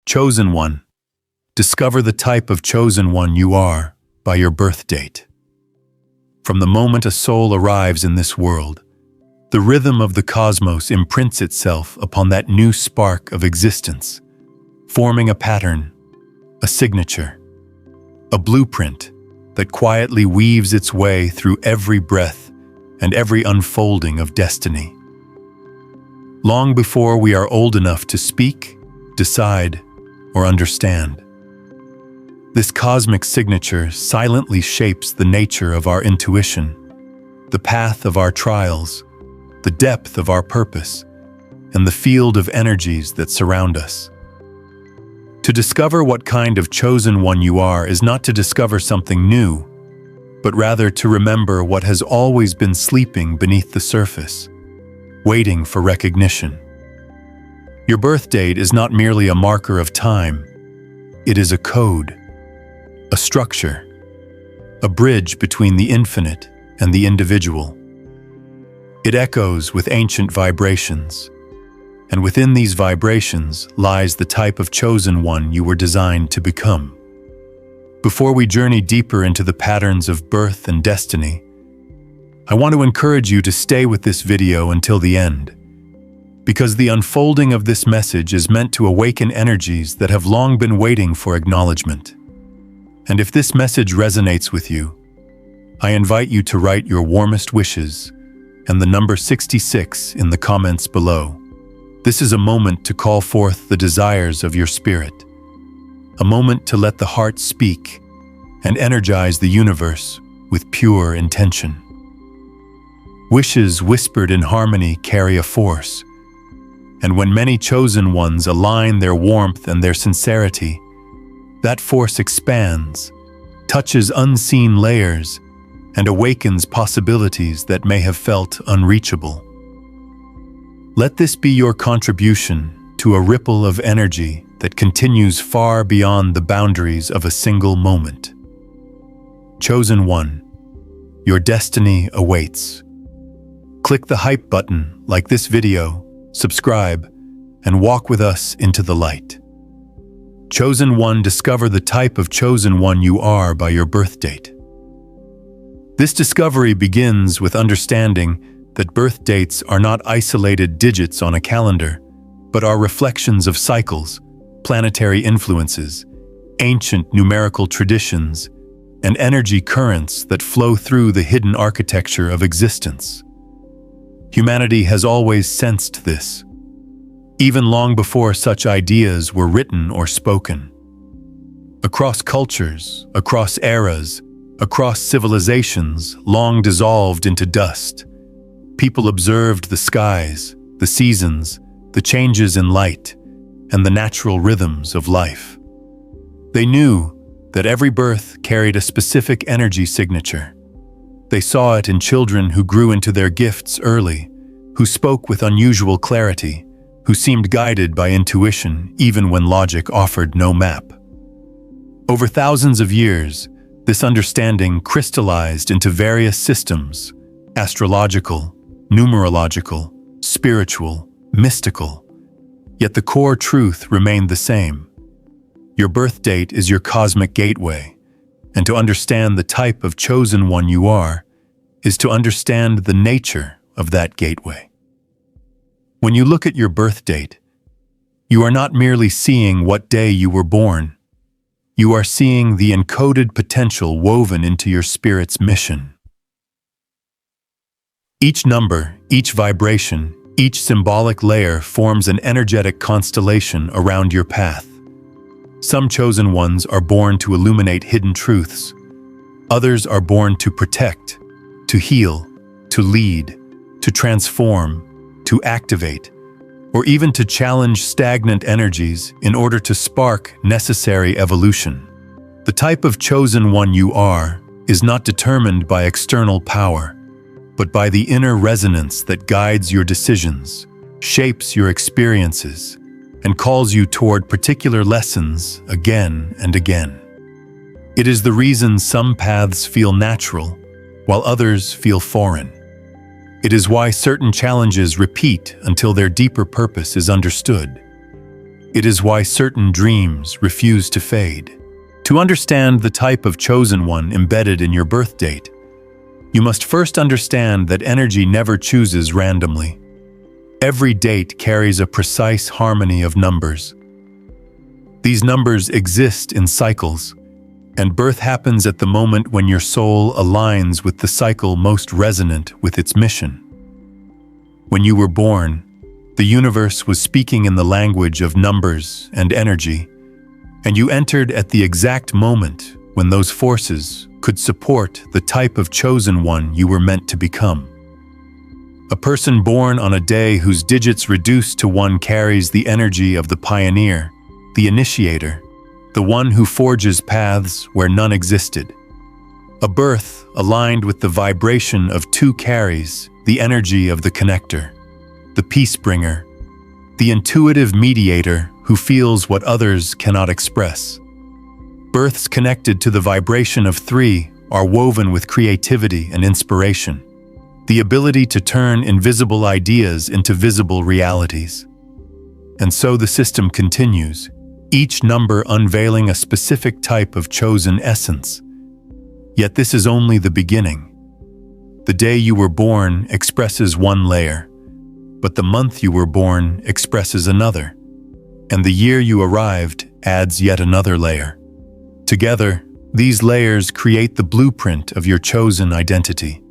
Chosen one. Discover the type of chosen one you are by your birth date. From the moment a soul arrives in this world, the rhythm of the cosmos imprints itself upon that new spark of existence, forming a pattern, a signature, a blueprint that quietly weaves its way through every breath and every unfolding of destiny. Long before we are old enough to speak, decide, or understand, this cosmic signature silently shapes the nature of our intuition, the path of our trials, the depth of our purpose, and the field of energies that surround us. To discover what kind of chosen one you are is not to discover something new, but rather to remember what has always been sleeping beneath the surface, waiting for recognition. Your birth date is not merely a marker of time. It is a code, a structure, a bridge between the infinite and the individual. It echoes with ancient vibrations, and within these vibrations lies the type of chosen one you were designed to become. Before we journey deeper into the patterns of birth and destiny, I want to encourage you to stay with this video until the end, because the unfolding of this message is meant to awaken energies that have long been waiting for acknowledgement. And if this message resonates with you, I invite you to write your warmest wishes and the number 66 in the comments below. This is a moment to call forth the desires of your spirit, a moment to let the heart speak and energize the universe with pure intention. Wishes whispered in harmony carry a force, and when many chosen ones align their warmth and their sincerity, that force expands, touches unseen layers, and awakens possibilities that may have felt unreachable. Let this be your contribution to a ripple of energy that continues far beyond the boundaries of a single moment. Chosen one, your destiny awaits. Click the hype button like this video, subscribe, and walk with us into the light. Chosen one, discover the type of chosen one you are by your birth date. This discovery begins with understanding that birth dates are not isolated digits on a calendar, but are reflections of cycles, planetary influences, ancient numerical traditions, and energy currents that flow through the hidden architecture of existence. Humanity has always sensed this, even long before such ideas were written or spoken. Across cultures, across eras, across civilizations long dissolved into dust, people observed the skies, the seasons, the changes in light, and the natural rhythms of life. They knew that every birth carried a specific energy signature. They saw it in children who grew into their gifts early, who spoke with unusual clarity, who seemed guided by intuition even when logic offered no map. Over thousands of years, this understanding crystallized into various systems: astrological, numerological, spiritual, mystical. Yet the core truth remained the same. Your birth date is your cosmic gateway, and to understand the type of chosen one you are is to understand the nature of that gateway. When you look at your birth date, you are not merely seeing what day you were born. You are seeing the encoded potential woven into your spirit's mission. Each number, each vibration, each symbolic layer forms an energetic constellation around your path. Some chosen ones are born to illuminate hidden truths. Others are born to protect, to heal, to lead, to transform, to activate, or even to challenge stagnant energies in order to spark necessary evolution. The type of chosen one you are is not determined by external power, but by the inner resonance that guides your decisions, shapes your experiences, and calls you toward particular lessons again and again. It is the reason some paths feel natural, while others feel foreign. It is why certain challenges repeat until their deeper purpose is understood. It is why certain dreams refuse to fade. To understand the type of chosen one embedded in your birth date, you must first understand that energy never chooses randomly. Every date carries a precise harmony of numbers. These numbers exist in cycles, and birth happens at the moment when your soul aligns with the cycle most resonant with its mission. When you were born, the universe was speaking in the language of numbers and energy, and you entered at the exact moment when those forces could support the type of chosen one you were meant to become. A person born on a day whose digits reduce to 1 carries the energy of the pioneer, the initiator, the one who forges paths where none existed. A birth aligned with the vibration of 2 carries the energy of the connector, the peace bringer, the intuitive mediator who feels what others cannot express. Births connected to the vibration of 3 are woven with creativity and inspiration, the ability to turn invisible ideas into visible realities. And so the system continues, each number unveiling a specific type of chosen essence. Yet this is only the beginning. The day you were born expresses 1 layer, but the month you were born expresses another, and the year you arrived adds yet another layer. Together, these layers create the blueprint of your chosen identity.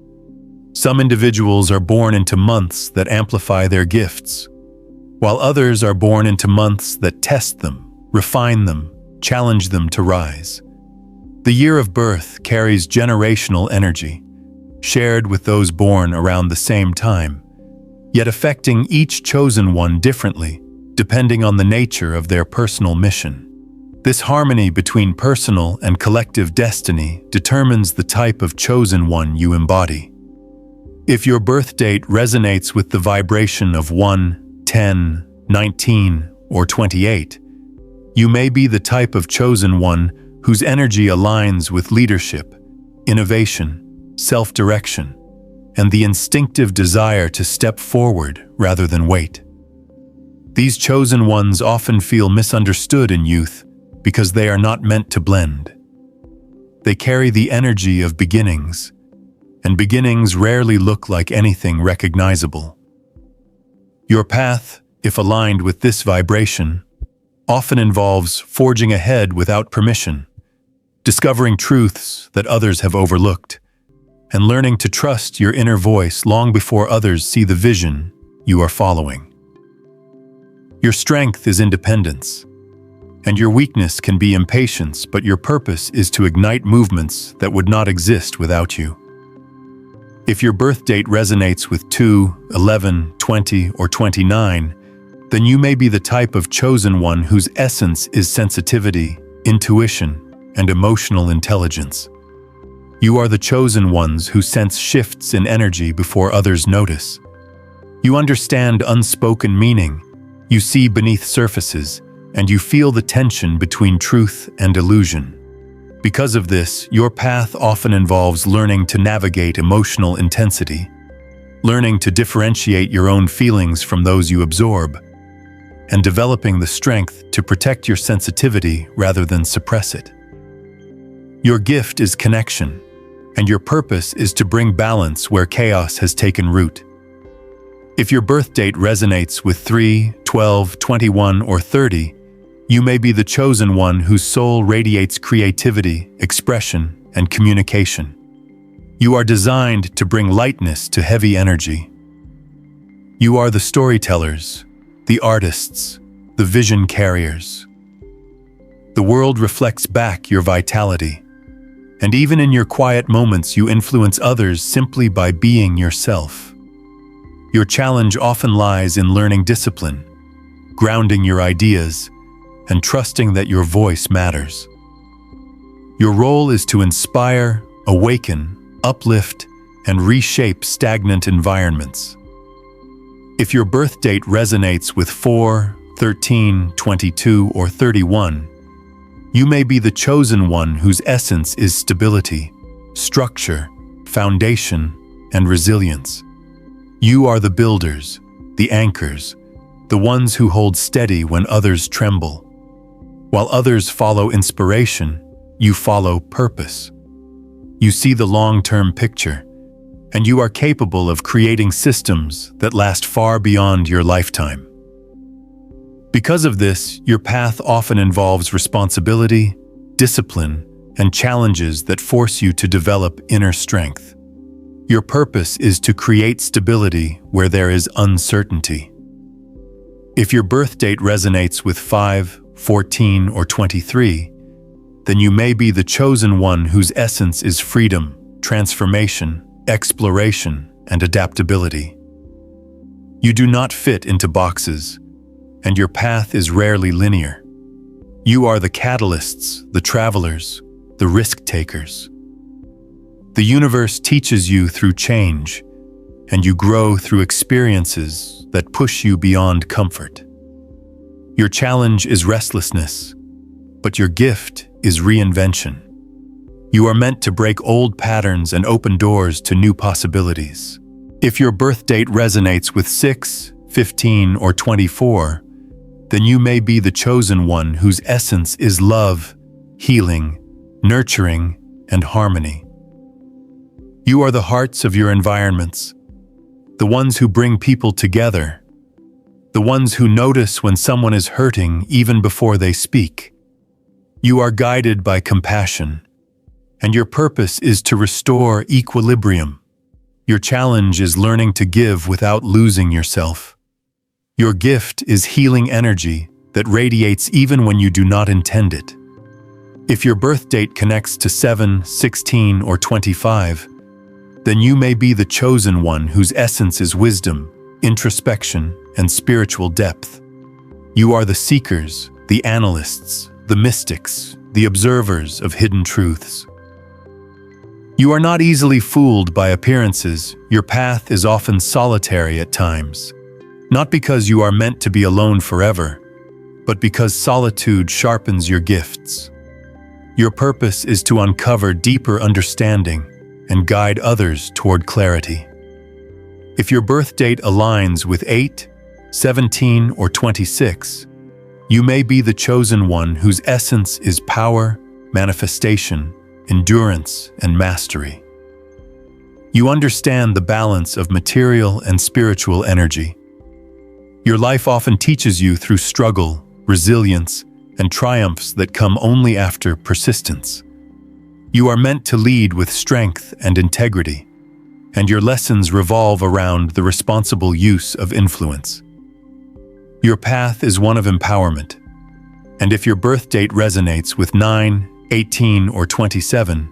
Some individuals are born into months that amplify their gifts, while others are born into months that test them, refine them, challenge them to rise. The year of birth carries generational energy, shared with those born around the same time, yet affecting each chosen one differently, depending on the nature of their personal mission. This harmony between personal and collective destiny determines the type of chosen one you embody. If your birth date resonates with the vibration of 1, 10, 19, or 28, you may be the type of chosen one whose energy aligns with leadership, innovation, self-direction, and the instinctive desire to step forward rather than wait. These chosen ones often feel misunderstood in youth because they are not meant to blend. They carry the energy of beginnings, and beginnings rarely look like anything recognizable. Your path, if aligned with this vibration, often involves forging ahead without permission, discovering truths that others have overlooked, and learning to trust your inner voice long before others see the vision you are following. Your strength is independence, and your weakness can be impatience, but your purpose is to ignite movements that would not exist without you. If your birth date resonates with 2, 11, 20, or 29, then you may be the type of chosen one whose essence is sensitivity, intuition, and emotional intelligence. You are the chosen ones who sense shifts in energy before others notice. You understand unspoken meaning, you see beneath surfaces, and you feel the tension between truth and illusion. Because of this, your path often involves learning to navigate emotional intensity, learning to differentiate your own feelings from those you absorb, and developing the strength to protect your sensitivity rather than suppress it. Your gift is connection, and your purpose is to bring balance where chaos has taken root. If your birth date resonates with 3, 12, 21, or 30, you may be the chosen one whose soul radiates creativity, expression, and communication. You are designed to bring lightness to heavy energy. You are the storytellers, the artists, the vision carriers. The world reflects back your vitality, and even in your quiet moments you influence others simply by being yourself. Your challenge often lies in learning discipline, grounding your ideas, and trusting that your voice matters. Your role is to inspire, awaken, uplift, and reshape stagnant environments. If your birth date resonates with 4, 13, 22, or 31, you may be the chosen one whose essence is stability, structure, foundation, and resilience. You are the builders, the anchors, the ones who hold steady when others tremble. While others follow inspiration, you follow purpose. You see the long-term picture, and you are capable of creating systems that last far beyond your lifetime. Because of this, your path often involves responsibility, discipline, and challenges that force you to develop inner strength. Your purpose is to create stability where there is uncertainty. If your birth date resonates with 5, 14, or 23, then you may be the chosen one whose essence is freedom, transformation, exploration, and adaptability. You do not fit into boxes, and your path is rarely linear. You are the catalysts, the travelers, the risk-takers. The universe teaches you through change, and you grow through experiences that push you beyond comfort. Your challenge is restlessness, but your gift is reinvention. You are meant to break old patterns and open doors to new possibilities. If your birth date resonates with 6, 15, or 24, then you may be the chosen one whose essence is love, healing, nurturing, and harmony. You are the hearts of your environments, the ones who bring people together, the ones who notice when someone is hurting even before they speak. You are guided by compassion, and your purpose is to restore equilibrium. Your challenge is learning to give without losing yourself. Your gift is healing energy that radiates even when you do not intend it. If your birth date connects to 7, 16, or 25, then you may be the chosen one whose essence is wisdom, introspection, and spiritual depth. You are the seekers, the analysts, the mystics, the observers of hidden truths. You are not easily fooled by appearances. Your path is often solitary at times. Not because you are meant to be alone forever, but because solitude sharpens your gifts. Your purpose is to uncover deeper understanding and guide others toward clarity. If your birth date aligns with 8, 17, or 26, you may be the chosen one whose essence is power, manifestation, endurance, and mastery. You understand the balance of material and spiritual energy. Your life often teaches you through struggle, resilience, and triumphs that come only after persistence. You are meant to lead with strength and integrity, and your lessons revolve around the responsible use of influence. Your path is one of empowerment, and if your birth date resonates with 9, 18, or 27,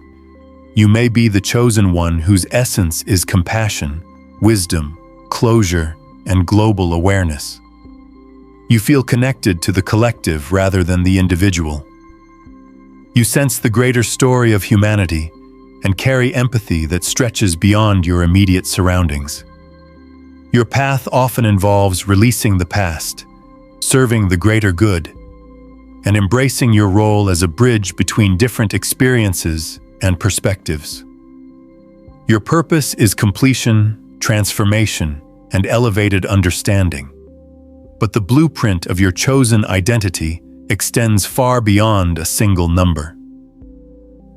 you may be the chosen one whose essence is compassion, wisdom, closure, and global awareness. You feel connected to the collective rather than the individual. You sense the greater story of humanity and carry empathy that stretches beyond your immediate surroundings. Your path often involves releasing the past, serving the greater good, and embracing your role as a bridge between different experiences and perspectives. Your purpose is completion, transformation, and elevated understanding. But the blueprint of your chosen identity extends far beyond a single number.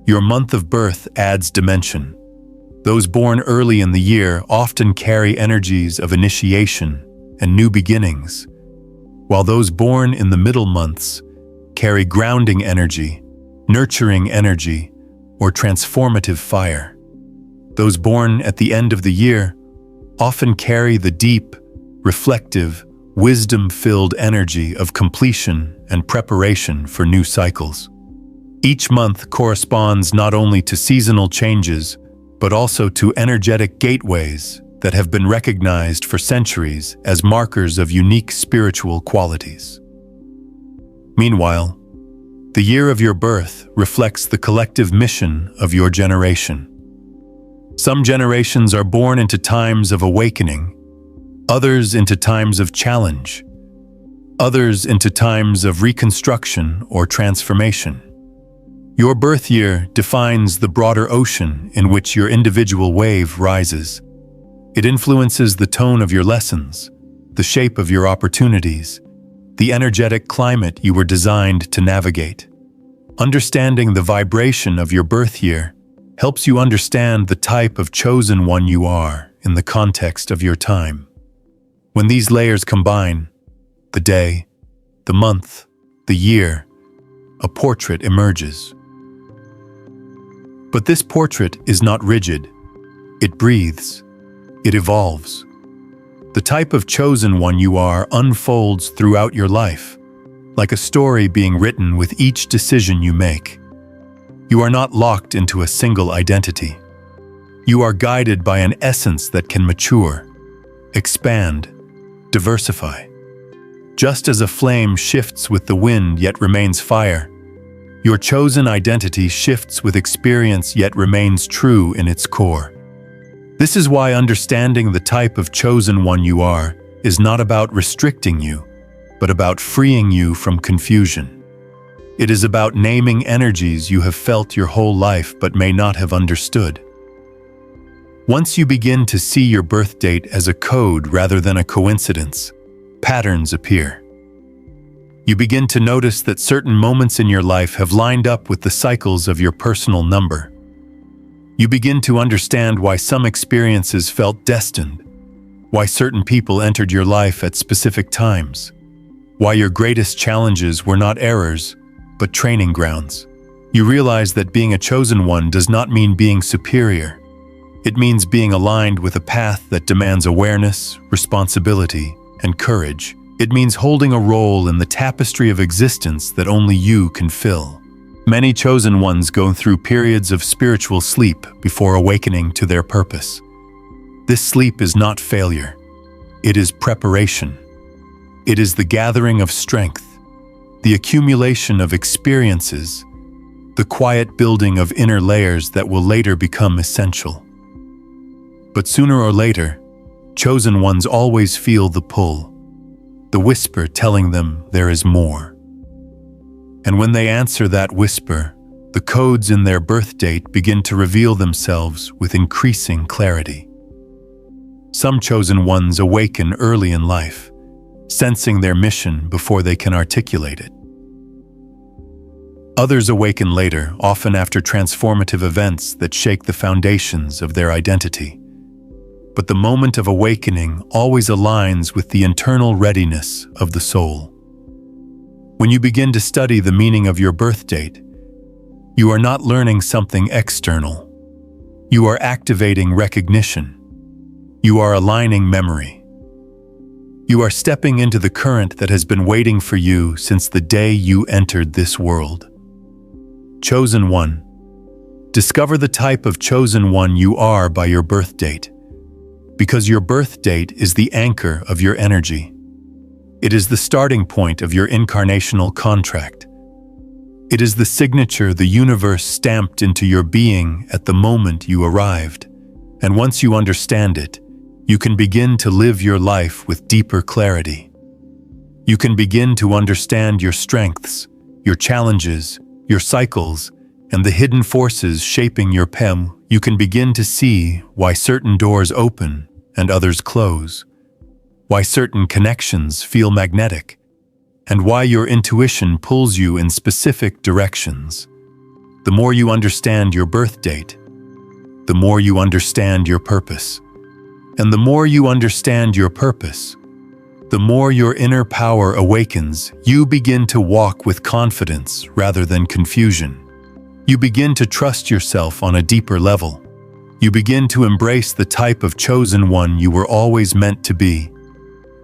Your month of birth adds dimension. Those born early in the year often carry energies of initiation and new beginnings, while those born in the middle months carry grounding energy, nurturing energy, or transformative fire. Those born at the end of the year often carry the deep, reflective, wisdom-filled energy of completion and preparation for new cycles. Each month corresponds not only to seasonal changes, but also to energetic gateways that have been recognized for centuries as markers of unique spiritual qualities. Meanwhile, the year of your birth reflects the collective mission of your generation. Some generations are born into times of awakening, others into times of challenge, others into times of reconstruction or transformation. Your birth year defines the broader ocean in which your individual wave rises. It influences the tone of your lessons, the shape of your opportunities, the energetic climate you were designed to navigate. Understanding the vibration of your birth year helps you understand the type of chosen one you are in the context of your time. When these layers combine, the day, the month, the year, a portrait emerges. But this portrait is not rigid. It breathes. It evolves. The type of chosen one you are unfolds throughout your life, like a story being written with each decision you make. You are not locked into a single identity. You are guided by an essence that can mature, expand, diversify. Just as a flame shifts with the wind yet remains fire, your chosen identity shifts with experience yet remains true in its core. This is why understanding the type of chosen one you are is not about restricting you, but about freeing you from confusion. It is about naming energies you have felt your whole life but may not have understood. Once you begin to see your birth date as a code rather than a coincidence, patterns appear. You begin to notice that certain moments in your life have lined up with the cycles of your personal number. You begin to understand why some experiences felt destined, why certain people entered your life at specific times, why your greatest challenges were not errors, but training grounds. You realize that being a chosen one does not mean being superior. It means being aligned with a path that demands awareness, responsibility, and courage. It means holding a role in the tapestry of existence that only you can fill. Many chosen ones go through periods of spiritual sleep before awakening to their purpose. This sleep is not failure. It is preparation. It is the gathering of strength, the accumulation of experiences, the quiet building of inner layers that will later become essential. But sooner or later, chosen ones always feel the pull, the whisper telling them there is more. And when they answer that whisper, the codes in their birth date begin to reveal themselves with increasing clarity. Some chosen ones awaken early in life, sensing their mission before they can articulate it. Others awaken later, often after transformative events that shake the foundations of their identity. But the moment of awakening always aligns with the internal readiness of the soul. When you begin to study the meaning of your birth date, you are not learning something external. You are activating recognition. You are aligning memory. You are stepping into the current that has been waiting for you since the day you entered this world. Chosen one. Discover the type of chosen one you are by your birth date, because your birth date is the anchor of your energy. It is the starting point of your incarnational contract. It is the signature the universe stamped into your being at the moment you arrived. And once you understand it, you can begin to live your life with deeper clarity. You can begin to understand your strengths, your challenges, your cycles, and the hidden forces shaping your PEM. You can begin to see why certain doors open and others close, why certain connections feel magnetic, and why your intuition pulls you in specific directions. The more you understand your birth date, the more you understand your purpose. And the more you understand your purpose, the more your inner power awakens. You begin to walk with confidence rather than confusion. You begin to trust yourself on a deeper level. You begin to embrace the type of chosen one you were always meant to be.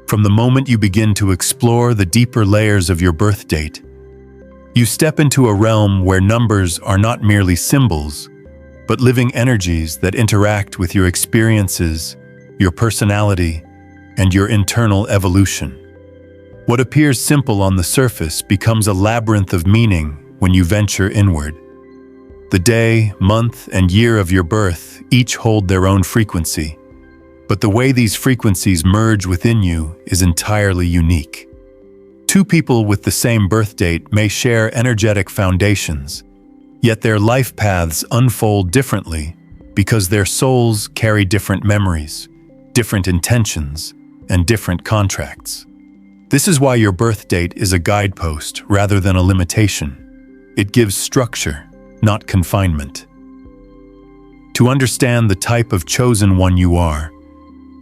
From the moment you begin to explore the deeper layers of your birth date, you step into a realm where numbers are not merely symbols, but living energies that interact with your experiences, your personality, and your internal evolution. What appears simple on the surface becomes a labyrinth of meaning when you venture inward. The day, month, and year of your birth each hold their own frequency, but the way these frequencies merge within you is entirely unique. Two people with the same birth date may share energetic foundations, yet their life paths unfold differently because their souls carry different memories, different intentions, and different contracts. This is why your birth date is a guidepost rather than a limitation. It gives structure, not confinement. To understand the type of chosen one you are,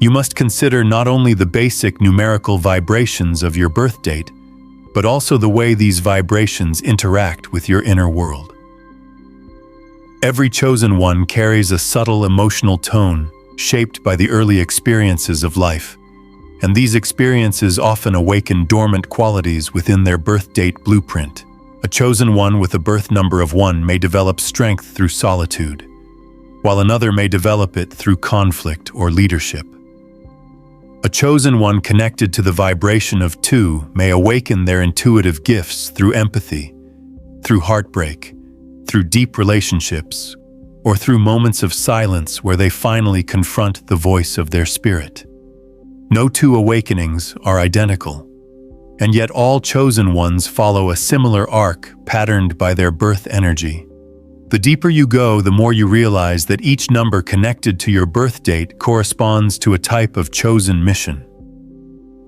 you must consider not only the basic numerical vibrations of your birth date, but also the way these vibrations interact with your inner world. Every chosen one carries a subtle emotional tone shaped by the early experiences of life, and these experiences often awaken dormant qualities within their birth date blueprint. A chosen one with a birth number of 1 may develop strength through solitude, while another may develop it through conflict or leadership. A chosen one connected to the vibration of 2 may awaken their intuitive gifts through empathy, through heartbreak, through deep relationships, or through moments of silence where they finally confront the voice of their spirit. No 2 awakenings are identical, and yet all chosen ones follow a similar arc patterned by their birth energy. The deeper you go, the more you realize that each number connected to your birth date corresponds to a type of chosen mission.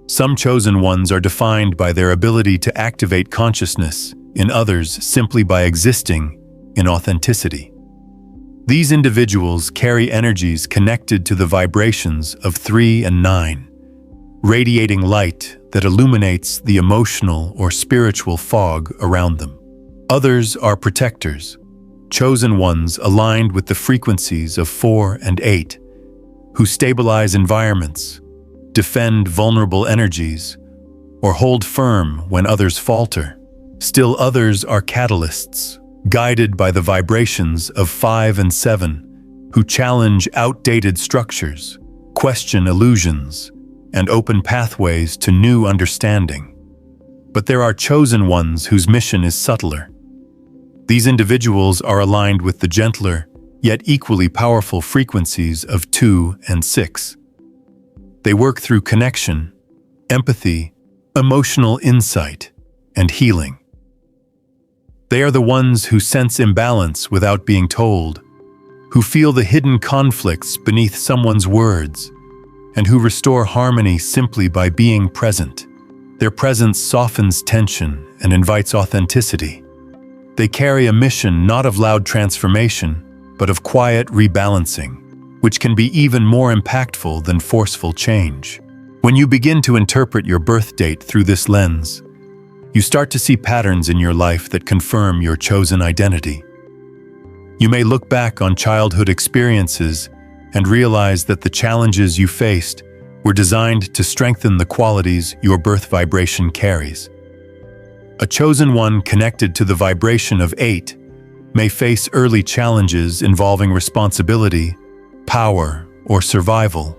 Some chosen ones are defined by their ability to activate consciousness, in others simply by existing in authenticity. These individuals carry energies connected to the vibrations of 3 and 9, radiating light that illuminates the emotional or spiritual fog around them. Others are protectors, chosen ones aligned with the frequencies of 4 and 8, who stabilize environments, defend vulnerable energies, or hold firm when others falter. Still others are catalysts, guided by the vibrations of 5 and 7, who challenge outdated structures, question illusions, and open pathways to new understanding. But there are chosen ones whose mission is subtler. These individuals are aligned with the gentler, yet equally powerful frequencies of 2 and 6. They work through connection, empathy, emotional insight, and healing. They are the ones who sense imbalance without being told, who feel the hidden conflicts beneath someone's words, and who restore harmony simply by being present. Their presence softens tension and invites authenticity. They carry a mission not of loud transformation, but of quiet rebalancing, which can be even more impactful than forceful change. When you begin to interpret your birth date through this lens, you start to see patterns in your life that confirm your chosen identity. You may look back on childhood experiences and realize that the challenges you faced were designed to strengthen the qualities your birth vibration carries. A chosen one connected to the vibration of 8 may face early challenges involving responsibility, power, or survival,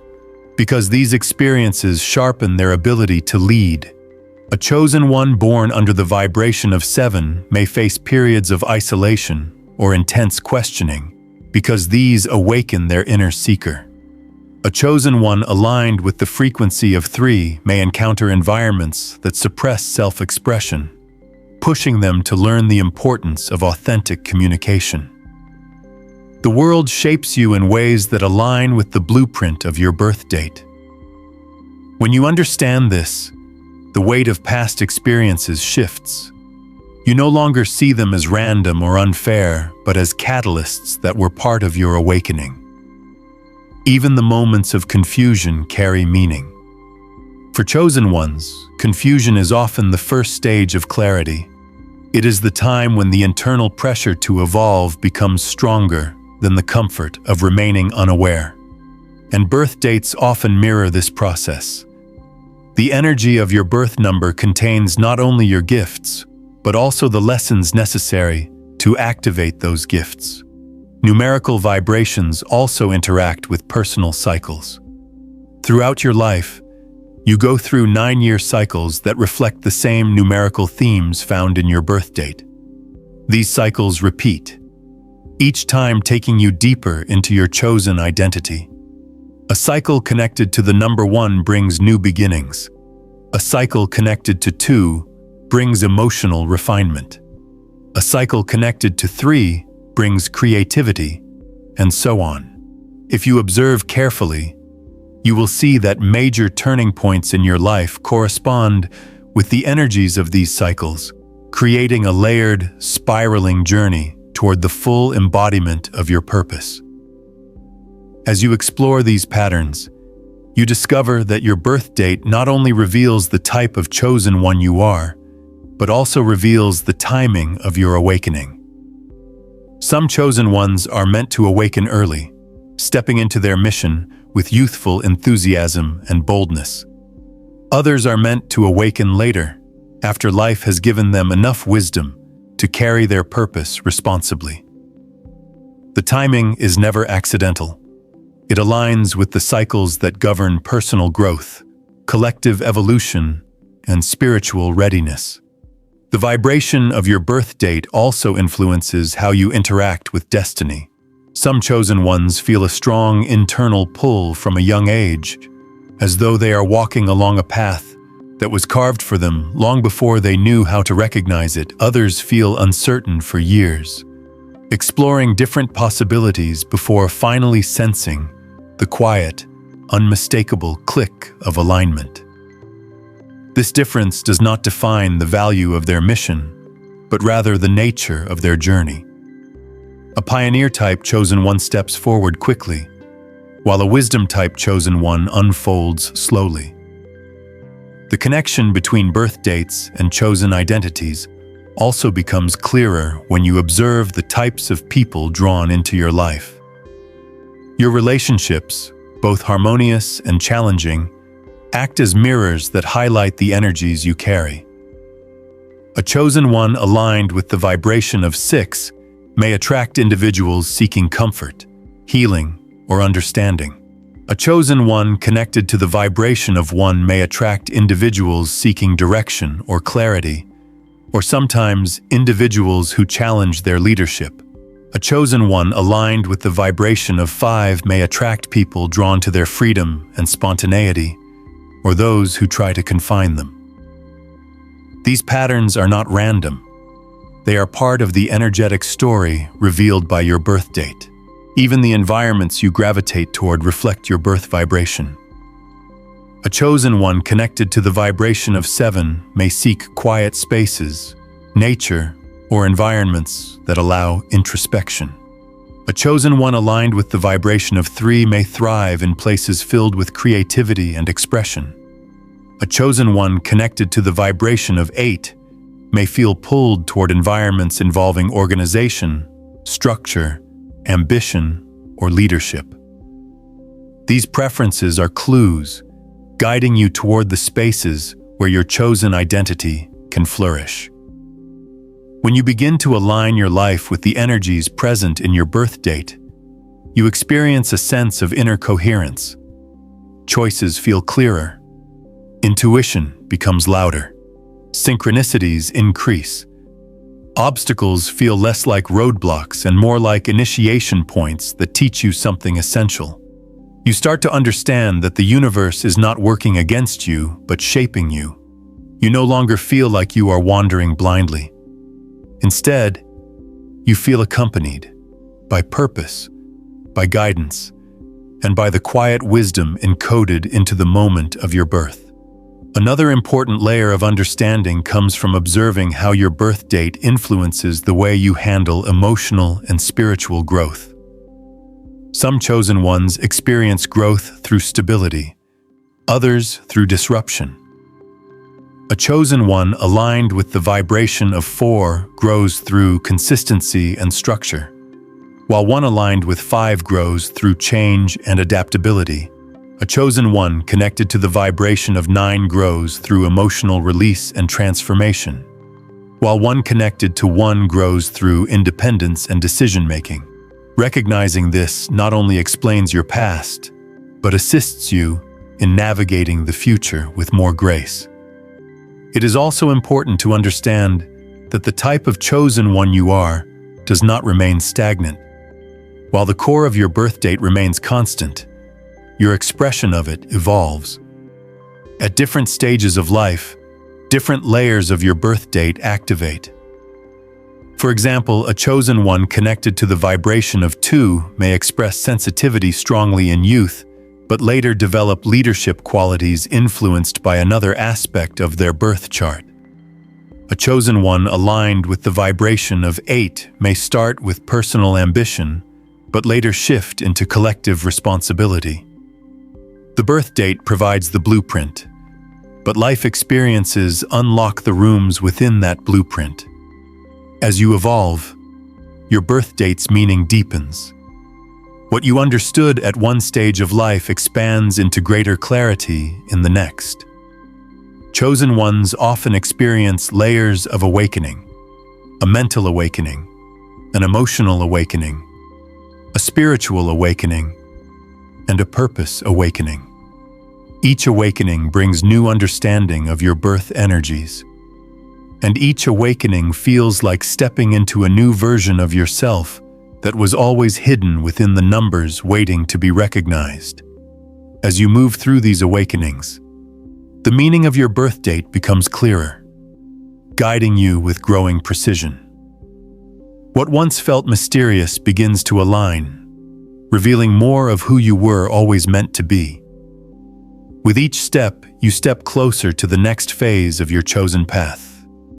because these experiences sharpen their ability to lead. A chosen one born under the vibration of 7 may face periods of isolation or intense questioning, because these awaken their inner seeker. A chosen one aligned with the frequency of 3 may encounter environments that suppress self-expression, pushing them to learn the importance of authentic communication. The world shapes you in ways that align with the blueprint of your birth date. When you understand this, the weight of past experiences shifts. You no longer see them as random or unfair, but as catalysts that were part of your awakening. Even the moments of confusion carry meaning. For chosen ones, confusion is often the first stage of clarity. It is the time when the internal pressure to evolve becomes stronger than the comfort of remaining unaware. And birth dates often mirror this process. The energy of your birth number contains not only your gifts, but also the lessons necessary to activate those gifts. Numerical vibrations also interact with personal cycles. Throughout your life, you go through 9-year cycles that reflect the same numerical themes found in your birth date. These cycles repeat, each time taking you deeper into your chosen identity. A cycle connected to the number 1 brings new beginnings. A cycle connected to 2 brings emotional refinement. A cycle connected to 3 brings creativity, and so on. If you observe carefully, you will see that major turning points in your life correspond with the energies of these cycles, creating a layered, spiraling journey toward the full embodiment of your purpose. As you explore these patterns, you discover that your birth date not only reveals the type of chosen one you are, but also reveals the timing of your awakening. Some chosen ones are meant to awaken early, stepping into their mission with youthful enthusiasm and boldness. Others are meant to awaken later, after life has given them enough wisdom to carry their purpose responsibly. The timing is never accidental. It aligns with the cycles that govern personal growth, collective evolution, and spiritual readiness. The vibration of your birth date also influences how you interact with destiny. Some chosen ones feel a strong internal pull from a young age, as though they are walking along a path that was carved for them long before they knew how to recognize it. Others feel uncertain for years, exploring different possibilities before finally sensing the quiet, unmistakable click of alignment. This difference does not define the value of their mission, but rather the nature of their journey. A pioneer type chosen one steps forward quickly, while a wisdom type chosen one unfolds slowly. The connection between birth dates and chosen identities also becomes clearer when you observe the types of people drawn into your life. Your relationships, both harmonious and challenging, act as mirrors that highlight the energies you carry. A chosen one aligned with the vibration of 6 may attract individuals seeking comfort, healing, or understanding. A chosen one connected to the vibration of 1 may attract individuals seeking direction or clarity, or sometimes individuals who challenge their leadership. A chosen one aligned with the vibration of 5 may attract people drawn to their freedom and spontaneity, or those who try to confine them. These patterns are not random. They are part of the energetic story revealed by your birth date. Even the environments you gravitate toward reflect your birth vibration. A chosen one connected to the vibration of 7 may seek quiet spaces, nature, or environments that allow introspection. A chosen one aligned with the vibration of 3 may thrive in places filled with creativity and expression. A chosen one connected to the vibration of 8 may feel pulled toward environments involving organization, structure, ambition, or leadership. These preferences are clues, guiding you toward the spaces where your chosen identity can flourish. When you begin to align your life with the energies present in your birth date, you experience a sense of inner coherence. Choices feel clearer. Intuition becomes louder. Synchronicities increase. Obstacles feel less like roadblocks and more like initiation points that teach you something essential. You start to understand that the universe is not working against you, but shaping you. You no longer feel like you are wandering blindly. Instead, you feel accompanied by purpose, by guidance, and by the quiet wisdom encoded into the moment of your birth. Another important layer of understanding comes from observing how your birth date influences the way you handle emotional and spiritual growth. Some chosen ones experience growth through stability, others through disruption. A chosen one aligned with the vibration of 4 grows through consistency and structure, while one aligned with 5 grows through change and adaptability. A chosen one connected to the vibration of 9 grows through emotional release and transformation, while one connected to 1 grows through independence and decision-making. Recognizing this not only explains your past, but assists you in navigating the future with more grace. It is also important to understand that the type of chosen one you are does not remain stagnant. While the core of your birth date remains constant, your expression of it evolves. At different stages of life, different layers of your birth date activate. For example, a chosen one connected to the vibration of 2 may express sensitivity strongly in youth, but later develop leadership qualities influenced by another aspect of their birth chart. A chosen one aligned with the vibration of 8 may start with personal ambition, but later shift into collective responsibility. The birth date provides the blueprint, but life experiences unlock the rooms within that blueprint. As you evolve, your birth date's meaning deepens. What you understood at one stage of life expands into greater clarity in the next. Chosen ones often experience layers of awakening: a mental awakening, an emotional awakening, a spiritual awakening, and a purpose awakening. Each awakening brings new understanding of your birth energies, and each awakening feels like stepping into a new version of yourself that was always hidden within the numbers waiting to be recognized. As you move through these awakenings, the meaning of your birth date becomes clearer, guiding you with growing precision. What once felt mysterious begins to align, revealing more of who you were always meant to be. With each step, you step closer to the next phase of your chosen path.